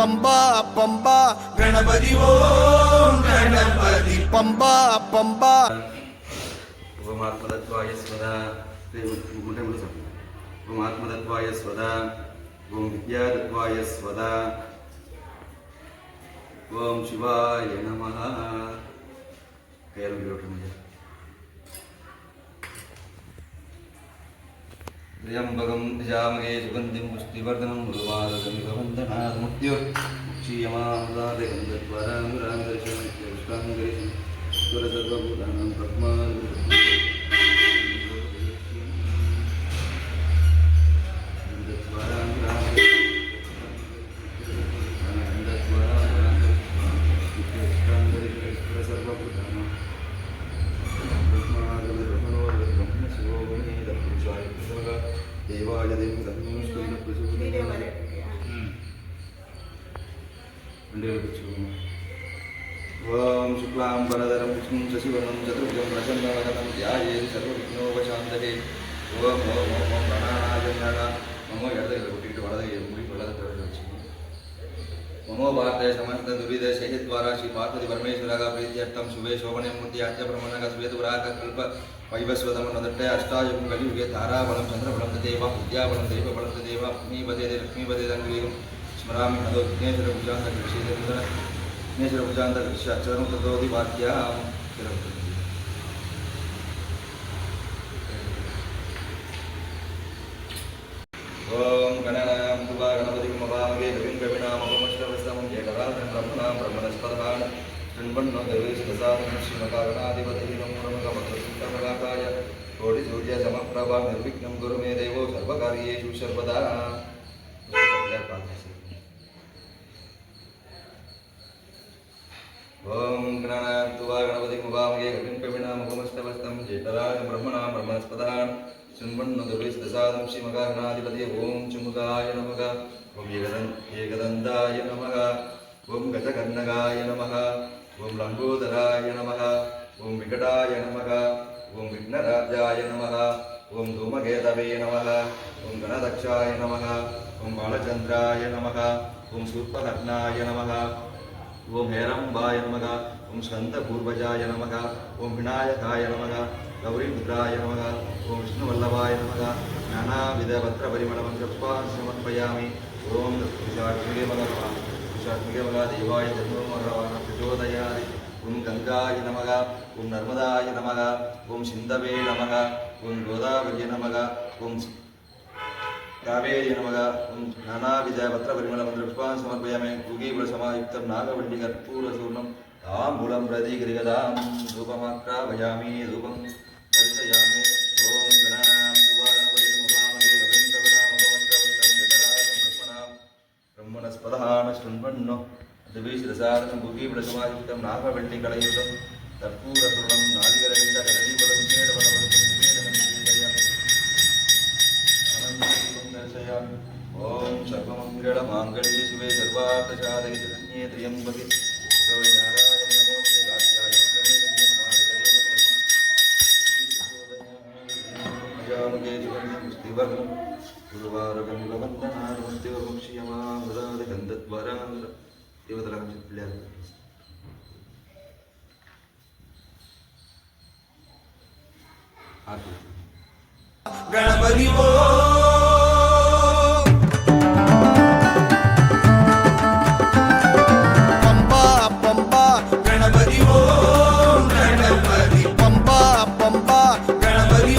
பம்பா பம்பா கணபதி ஓம் கணபதி பம்பா பம்பா ஓம் ஆத்மதத்வாய ஸ்வதா ஓம் ஆத்மதத்வாய ஸ்வதா ஓம் வித்யாதத்வாய ஸ்வதா ஓம் சிவாய நமஹ. त्र्यंबकं ध्यामहे सुगन्धिं पुष्टिवर्धनं गुरुवारगमिव वन्दनात् मुक्तिर्मुक्षीयमामृतात् गन्धद्वाराङ्गराङ्गदर्शनं सर्वभूतानां देवाय देवी धर्मस्कंद ओम शुक्लां वरदरं विष्णुं शशिवर्णं चतुर्भुजं प्रसन्नवदनं ध्यायेत् सर्वविघ्नोपशान्तये. ओम ओम ओम ओम गणानाथनाथ ममो இடத்துல கூட்டிட்டு வலது முடி வலது வச்சு ममो भारते समस्त दुर्विध शेहि द्वारा श्री पार्वती परमेश्वरः प्रीत्यर्थं शुभे शोभने मूर्ति आद्य ब्रह्मणः श्वेतपुराक कल्प वैवस्वतम नदट्टे अष्टायुगं कलियुगे ताराबलं चन्द्रबलं तदेव विद्याबलं दैवबलं तदेव लक्ष्मीपदे लक्ष्मीपदे दङ्गवेगं स्मरामि नदो विघ्नेश्वरभुजान्तकृष्यक्षरं ततोऽधिवाक्यां ओम गणनां तुवा गणपतिं मवामहे कविं कविनामपमष्टवस्तमं एकरात्रं ब्रह्मणां ब्रह्मणस्पदान् शृण्वन्नो देवेशदसादं श्रीमकागणाधिपतिः नमो नमः भद्रसिद्धप्रकाशाय कोटिसूर्यसमप्रभा निर्विघ्नं कुरु मे देवो सर्वकार्येषु सर्वदा. ओम गणनां तुवा गणपतिं मवामहे कविं कविनामपमष्टवस्तं एकरात्रं ब्रह्मणां ब्रह्मणस्पदान् शृण्वन्नो देवेशदसादं श्रीमकागणाधिपतिः ओम चुमुकाय नमः ओम एकदन्ताय नमः ओम गजकर्णकाय नमः ओम लंबोदराय नमः ओम विकटाय नमः ओम विघ्नराजाय नमः ओम धूमकेतवे नमः ओम गणदक्षाय नमः ओम बालचन्द्राय नमः ओम शूर्पकर्णाय नमः ओम हेरम्बाय नमः ओम स्कन्दपूर्वजाय नमः ओम विनायकाय नमः गौरीपुत्राय नमः ओम विष्णुवल्लभाय नमः नानाविधपत्रपरिमलं जप्त्वा समर्पयामि. ओम विशात्मके मगा देवाय जन्मोमरवाण प्रचोदयात्. ओम गंगाय नमः ओम नर्मदाय नमः ओम सिन्धवे नमः ओम गोदावरी नमः ओम कावेरी नमः ओम नानाविधपत्रपरिमलं जप्त्वा समर्पयामि. गुगीकुलसमायुक्तं नागवल्लिकर्पूरचूर्णं ताम्बूलं प्रदीगृहदां धूपमाक्रापयामि धूपं दर्शयामि. ओम गणानां तुवा गणपतिं मवामहे कविं कविनामपमष्टवस्तं एकरात्रं ब्रह्मणस्पदान् शृण्वन्नो देवेशदसादनं गुगीकुलसमायुक्तं नागवल्लिकलयुतं कर्पूरचूर्णं नारिकेलगन्धकदलीफलं दर्शयामि. ओम सर्वमङ्गलमाङ्गल्ये शिवे सर्वार्थसाधके शरण्ये त्र्यम्बके गौरी नारायण नमोऽस्तुते कात्यायने नमोऽस्तुते पुष्टिवर्धनं गुरुवारगमिव वन्दनात् मुक्तिर्मुक्षीयमामृतात् गन्धद्वारां देवतलां पिळ्ळार गणपति वो पम्बा पम्बा गणपति ओम गणपति पम्बा पम्बा गणपति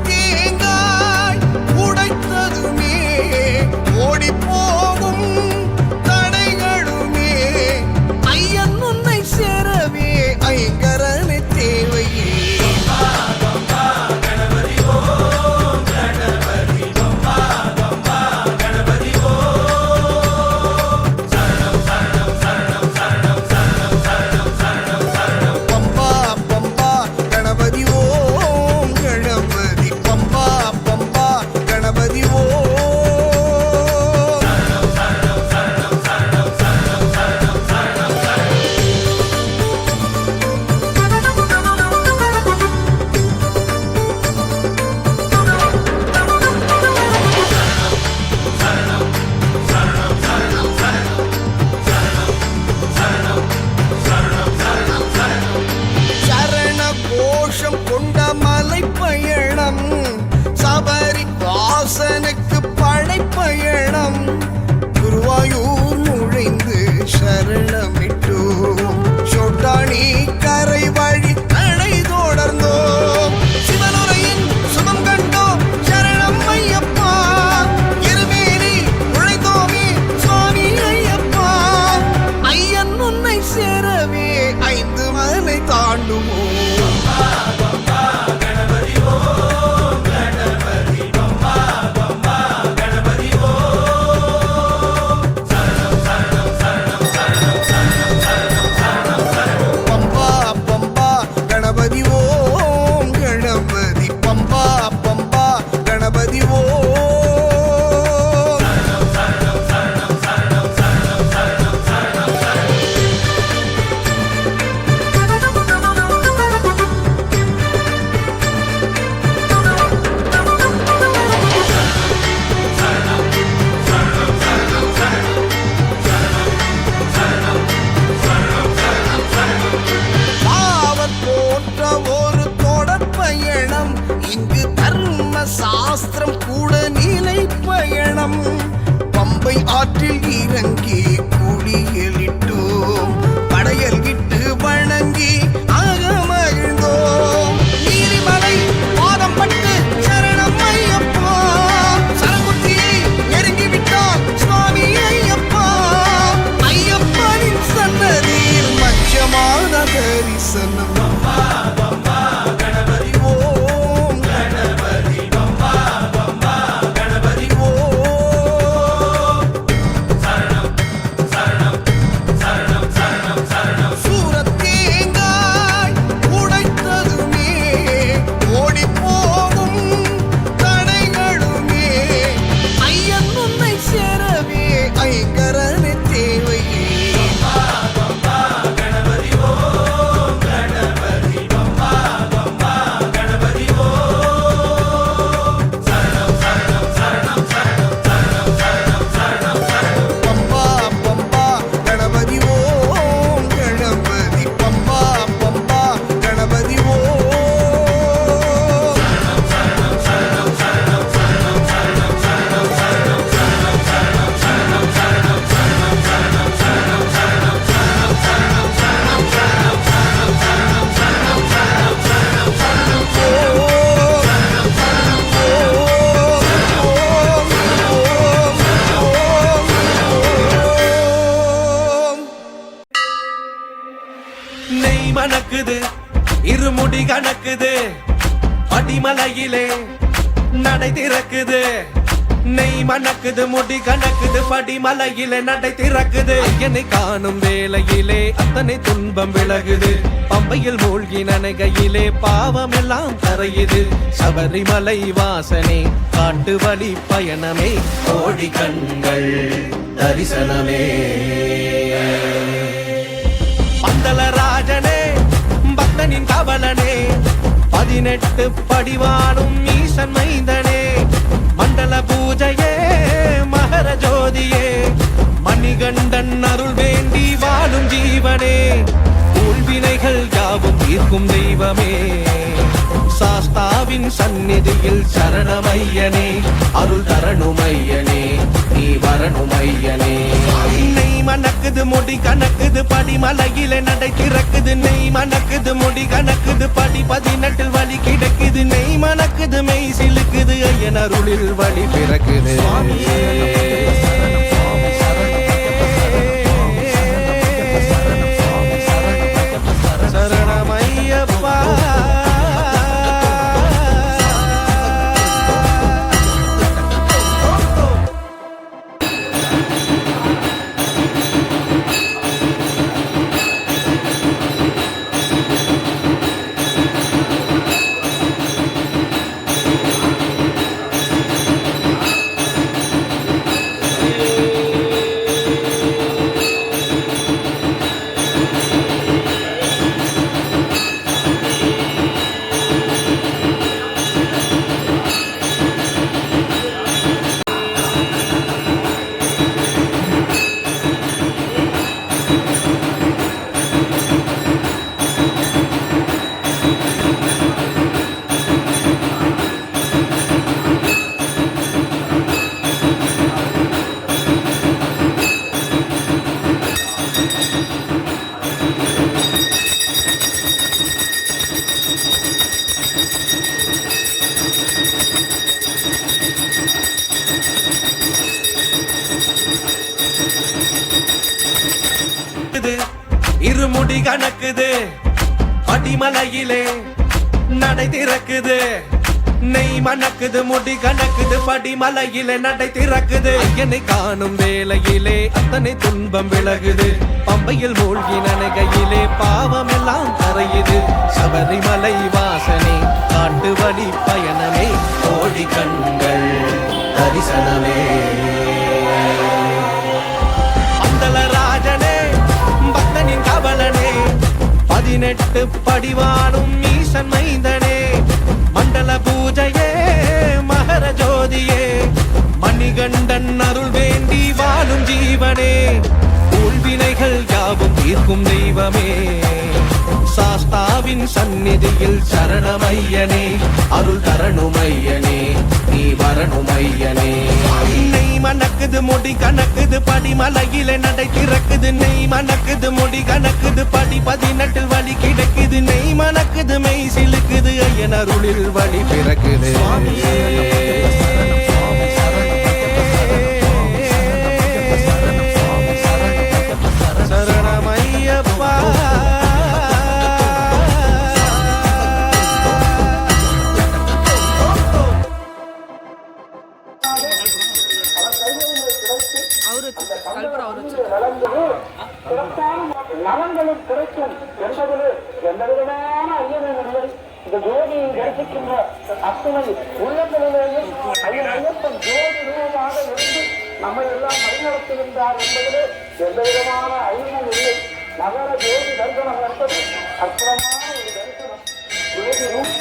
சூரத்தேங்காய் உடைத்ததுமே ஓடி போகும் தடைகளுமே ஐயன் உன்னை சேரவே மணக்குது இருமுடி கணக்குது படிமலையிலே நடை திறக்குது நெய் மணக்குது முடி கணக்குது படிமலையிலே நடை திறக்குது என்னை காணும் வேளையிலே அத்தனை துன்பம் விலகுது பம்பையில் மூழ்கி நனைகையிலே பாவம் எல்லாம் கரையுது சபரிமலை வாசனே காட்டு வழி பயணமே கோடி கண்கள் தரிசனமே பந்தலராஜனே பக்தனின் கவலனே 18 படிவானும் ஈசன் மைந்தனே மண்டல பூஜையே மகர ஜோதியே மணிகண்டன் அருள் வேண்டி வாழும் ஜீவனே ஊழ்வினைகள் யாவும் தீர்க்கும் தெய்வமே சாஸ்தாவின் சந்நிதியில் சரணமையனே அருள் தரணுமையனே நீ வரணுமையனே நெய் மணக்குது முடி கணக்குது படிமலையிலே நடை திறக்குது நெய் மணக்குது முடி கணக்குது படி 18 வழி கிடக்குது நெய் மணக்குது மெய் சிலுக்குது ஐயன் அருளில் வழி பிறக்குது சரணமையப்பா இருமுடி கணக்குது படிமலையிலே நடை திறக்குது நெய் மணக்குது முடி கணக்குது படிமலையிலே நடை திறக்குது என்னை காணும் வேளையிலே அத்தனை துன்பம் விலகுது பம்பையில் மூழ்கி நனைகையிலே பாவம் எல்லாம் கரையுது சபரிமலை வாசனே காட்டு வழி பயணமே கோடி கண்கள் தரிசனமே பந்தலராஜனே பக்தனின் கவலனே 18 படிவானும் ஈசன் மைந்தனே மண்டல பூஜையே மகர ஜோதியே மணிகண்டன் அருள் வேண்டி வாழும் ஜீவனே ஊழ்வினைகள் யாவும் தீர்க்கும் தெய்வமே சாஸ்தாவின் சந்நிதியில் சரணமையனே அருள் தரணுமையனே நீ வரணுமையனே நெய் மணக்குது முடி கணக்குது படிமலையிலே நடை திறக்குது நெய் மணக்குது முடி கணக்குது படி 18 வழி கிடக்குது நெய் மணக்குது மெய் சிலுக்குது ஐயன் அருளில் வழி பிறக்குது சரணமையப்பா நலன்களும் கிடைக்கும் என்பதிலே எந்த விதமான ஐயமில்லை. இந்த ஜோதியை தரிசிக்கின்ற அத்தனை உள்ளங்களிலேயும் ஐயப்பன் ஜோதி ரூபமாக இருந்து நம்மை எல்லாம் வழிநடத்துகின்றார் என்பதிலே எந்த விதமான ஐயமும் இல்லை. நகர ஜோதி தரிசனம் என்பது அற்புதமான ஒரு தரிசனம். ஜோதி ரூபம்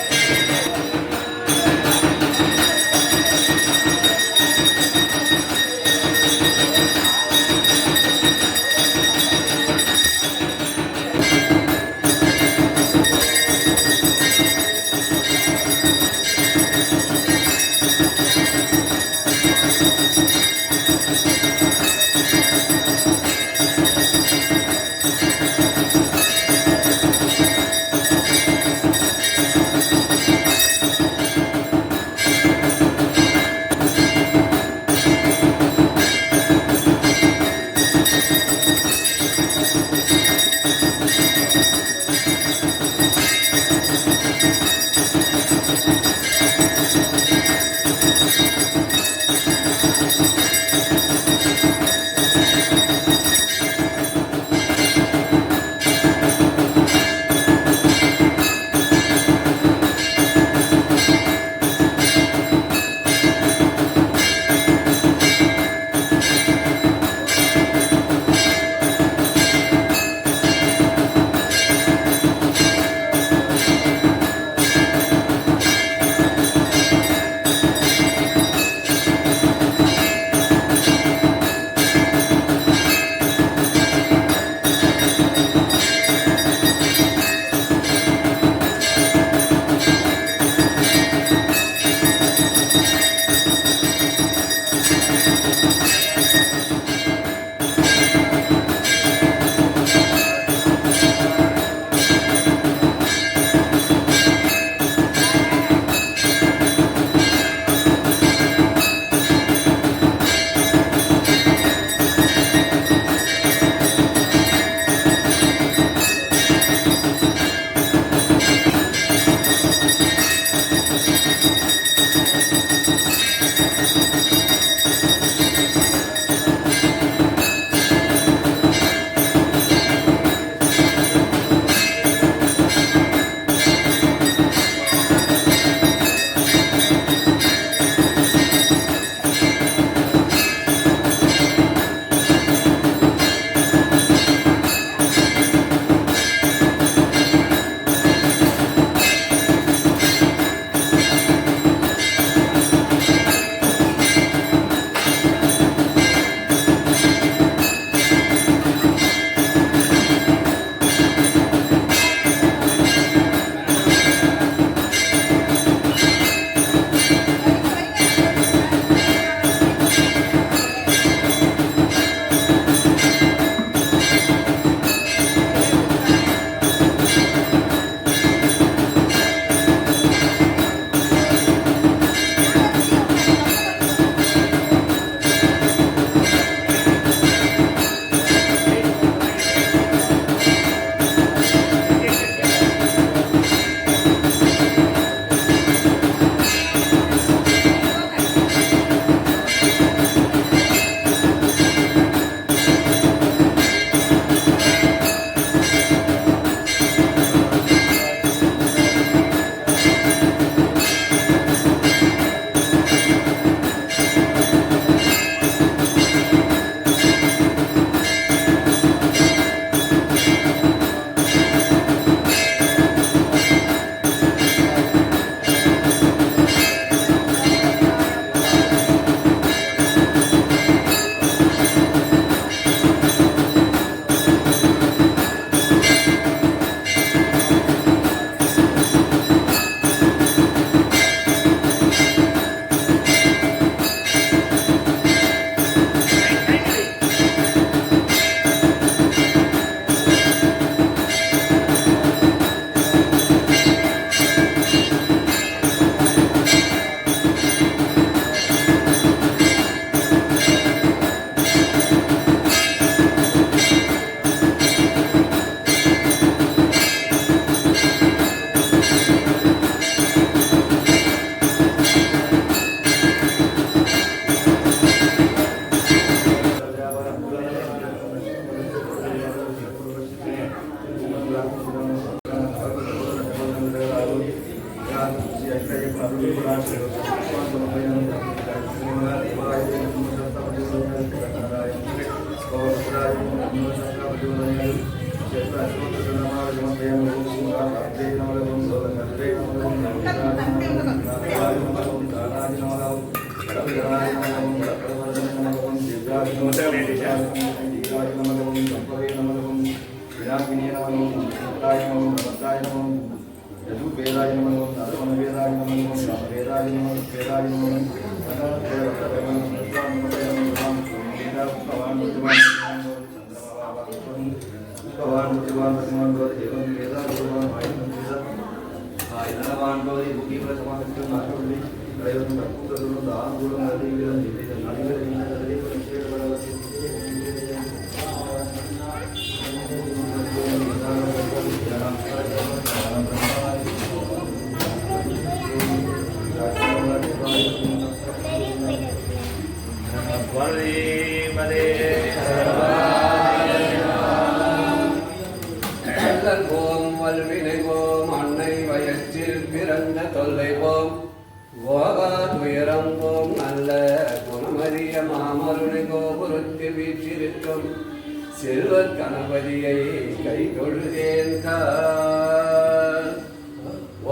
செல்வக் கணபதியை கை தொழுதேன்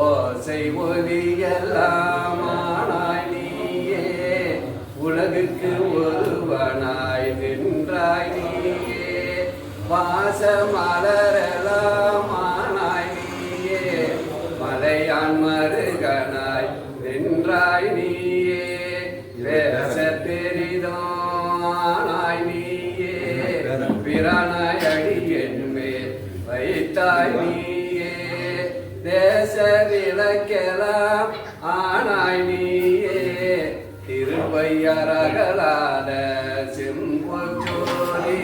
ஓசை ஒலியெல்லாமானாய் நீயே உலகுக்கு ஒருவனாய் நின்றாய் நீயே வாச மலரெல்லாமானாய் நீயே மலையான் மருகனாய் நின்றாய் நீயே பேச பெரிதானாய் நீயே பிரானாய் அடியன் மேல் வைத்தாய் நீயே தேச விளக்கெல்லாம் ஆனாய் நீயே திருவையரகலாத செம்பொச்சோதி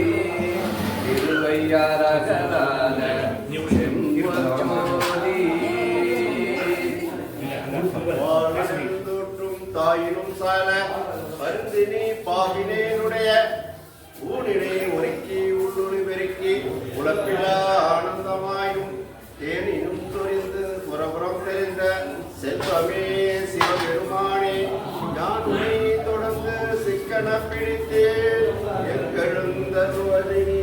திருவையரகலாத செம்பொச்சோதி தோற்றும் தாயினும் சால பருந்தினி பாவினேனுடைய ஊனினை ஒருக்கி உள்ளுரி பெருக்கி உழப்பில ஆனந்தமாயும் தேனினும் சொரிந்து புறப்புறம் தெரிந்த செல்வமே சிவபெருமானே நான் உன்னை தொடர்ந்து சிக்கன பிடித்தேன் எங்கெழுந்தருவதினே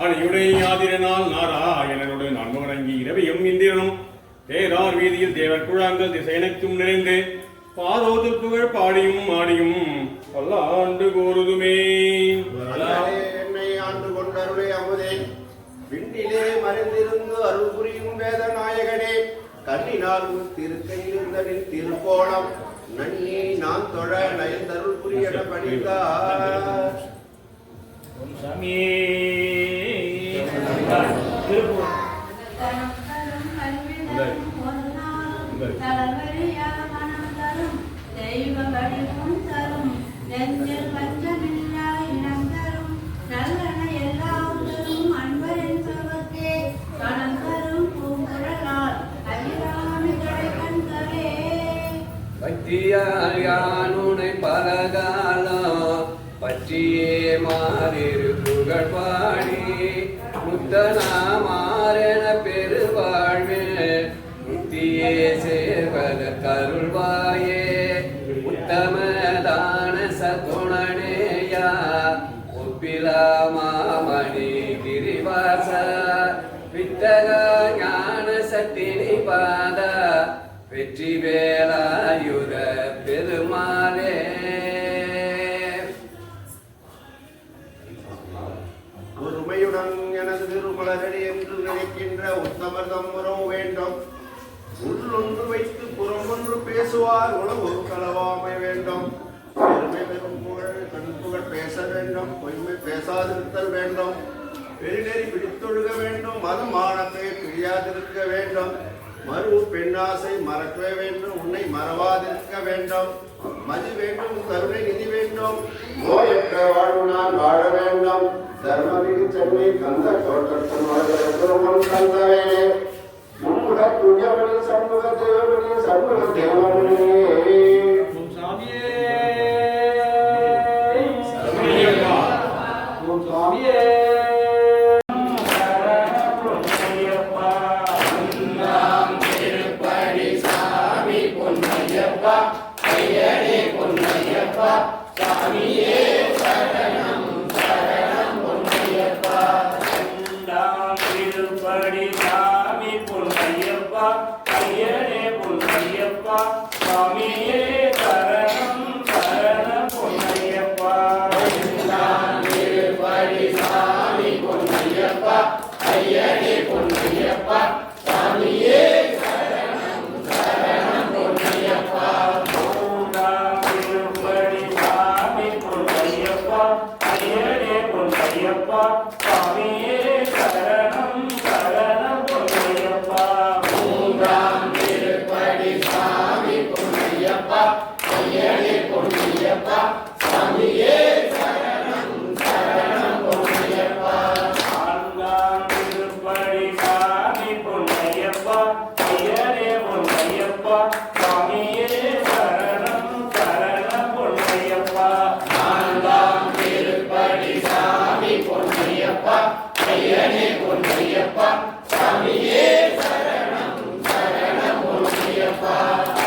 அணியுடையாதிரனால் நாராயணனுடன் அன்பு வணங்கி இரவியும் இந்திரனும் தேரார் வீதியில் தேவர் குழாங்கள் திசையனைத்தும் நிறைந்து பாதோது புகழ் பாடியும் ஆடியும் பல்லாண்டு கோருதுமே. என்னை ஆண்டு கொண்டருளே அமுதே விண்ணிலே மறைந்திருந்து அருள் புரியும் வேத நாயகனே கண்ணினால் திருக்கையில் இருந்தனின் திருக்கோணம் நன்னி நான் தொழ நயந்தருள் புரியன படித்தார் பக்தியால் யானுனை பலகாலம் பற்றியே மாறிரு புகழ் பாடி முத்தனாமாரென பெருவாழ்வே முத்தியே சேர்வத கருள்வாயே உத்தமதான சகுணனேயா ஒப்பிலா மாமணி கிரிவாச வித்தக ஞான சட்டினி பாத வெற்றி வேலாயுர பெருமாளே ஒருமையுடன் எனது திருமலரடி என்று நினைக்கின்ற உத்தமர்தம் உறவு வேண்டும் உள்ளொன்று வைத்து புறம் ஒன்று பேசுவார் உணவு களவாமை வேண்டும் பெருமை பெரும் புகழ் கண் புகழ் பேச வேண்டும் பொய்மை பேசாதிருத்தல் வேண்டும் பெருநெறி பிடித்தொழுக வேண்டும் மதமானத்தை பிரியாதிருக்க வேண்டும் மறு பெண்ணாசை மறக்க வேண்டும் உன்னை மறவாதிருக்க வேண்டும் மதி வேண்டும் கருணை நிதி வேண்டும் நோயற்ற வாழ்வு நான் வாழ வேண்டும் தர்மவிதி சென்னை கந்த தோற்றத்தின் கந்தவே சண்முக துயமணி சண்முக தேவமணி சண்முக தேவமணி பொன்னையப்பா ஐயனே பொன்னையப்பா சாமியே சரணம் சரணம் பொன்னையப்பா இரண்டாம் திருப்படி சாமி பொன்னையப்பா ஐயனே பொன்னையப்பா சாமியே சரணம் சரணம் பொன்னையப்பா இரண்டாம் திருப்படி சாமி பொன்னையப்பா ஐயனே பொன்னையப்பா சாமியே சரணம் சரணம் பொன்னையப்பா மூன்றாம் திருப்படி சாமி பொன்னையப்பா ஐயனே பொன்னையப்பா சாமியே சரணம் சரணம் பொன்னையப்பா மூன்றாம் திருப்படி சாமி பொன்னையப்பா ஐயனே பொன்னையப்பா சாமியே சரணம் சரணம் பொன்னையப்பா நான்காம் திருப்படி சாமி பொன்னையப்பா ஐயனே பொன்னையப்பா சாமியே சரணம் சரணம் பொன்னையப்பா நான்காம் திருப்படி சாமி பொன்னையப்பா ஐயனே பொன்னையப்பா சாமியே சரணம் சரணம் பொன்னையப்பா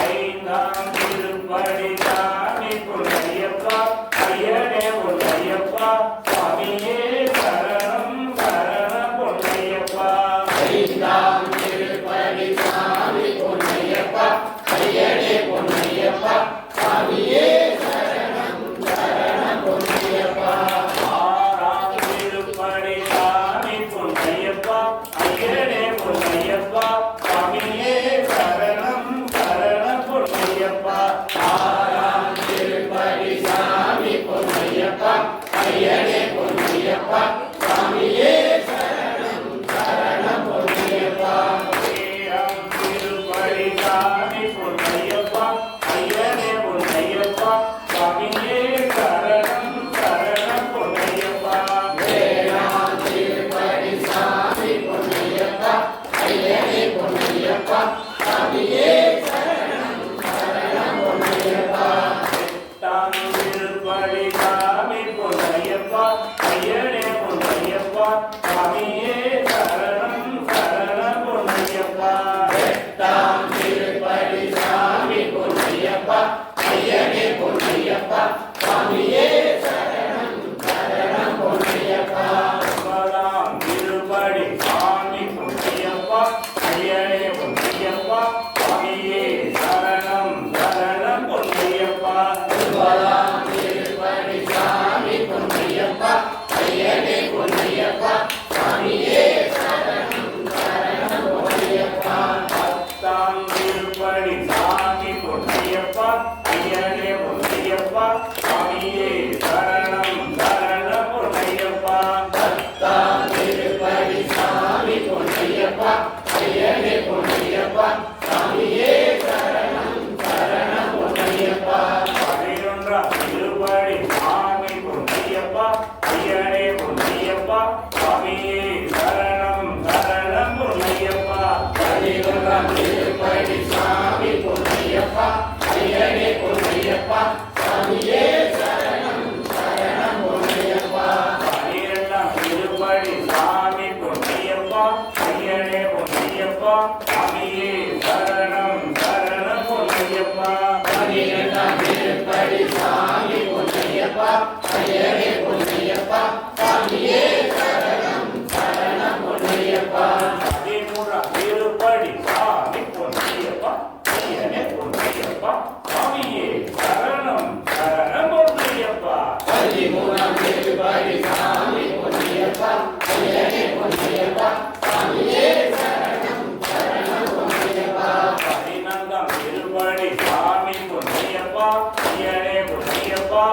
ஐந்தாம் திருப்படி சாமி பொன்னையப்பா ஐயனே பொன்னையப்பா சாமியே சரணம் சரணம் பொன்னையப்பா ஐந்தாம் திருப்படி சாமி பொன்னையப்பா ஐயனே பொன்னையப்பா சாமியே சரணம் சரணம் பொன்னையப்பா ஆறாம் திருப்படி சாமி பொன்னையப்பா ஐயனே பொன்னையப்பா சாமியே சரணம் சரணம் பொன்னையப்பா ஆறாம் திருப்படி சாமி பொன்னையப்பா ஐயனே பொன்னையப்பா சாமியே சரணம் சரணம் பொன்னையப்பா ஏழாம் திருப்படி சாமி பொன்னையப்பா ஐயனே பொன்னையப்பா சாமியே சரணம் சரணம் பொன்னையப்பா ஏழாம் திருப்படி சாமி பொன்னையப்பா ஐயனே பொன்னையப்பா சாமியே சரணம் சரணம் பொன்னையப்பா எட்டாம் திருப்படி சாமி பொன்னையப்பா ஐயனே பொன்னையப்பா சாமியே சரணம் சரணம் பொன்னையப்பா எட்டாம் திருப்படி சாமி பொன்னையப்பா ஐயனே பொன்னையப்பா சாமியே சரணம் சரணம் பொன்னையப்பா ஒன்பதாம் திருப்படி சாமி பொன்னையப்பா ஐயனே பொன்னையப்பா சாமியே சரணம் சரணம் பொன்னையப்பா ஒன்பதாம் திருப்படி சாமி பொன்னையப்பா ஐயனே பொன்னையப்பா சாமியே சரணம் சரணம் பொன்னையப்பா பத்தாம் திருப்படி சாமி பொன்னையப்பா ஐயனே பொன்னையப்பா சாமியே சரணம் சரணம் பொன்னையப்பா பத்தாம் திருப்படி சாமி பொன்னையப்பா ஐயனே பொன்னையப்பா சாமியே சரணம் சரணம் பொன்னையப்பா பதினொன்றாம் திருப்படி சாமி பொன்னையப்பா ஐயனே பொன்னையப்பா சாமியே சரணம் சரணம் பொன்னையப்பா பதினொன்றாம் திருப்படி சாமி பொன்னையப்பா ஐயனே பொன்னையப்பா சாமியே சரணம் சரணம் பொன்னையப்பா பனிரெண்டாம் திருப்படி சாமி பொன்னையப்பா ஐயனே பொன்னையப்பா சாமியே சரணம் சரணம் பொன்னையப்பா பனிரெண்டாம் திருப்படி சாமி பொன்னையப்பா ஐயனே பொன்னையப்பா சாமியே சரணம் சரணம் பொன்னையப்பா பதிமூன்றாம் திருப்படி சாமி பொன்னையப்பா ஐயனே பொன்னையப்பா சாமியே சரணம் சரணம் பொன்னையப்பா பதிமூன்றாம் திருப்படி சாமி பொன்னையப்பா ஐயனே பொன்னையப்பா சாமியே சரணம் சரணம் பொன்னையப்பா பதினான்காம் திருப்படி சாமி பொன்னையப்பா ஐயனே பொன்னையப்பா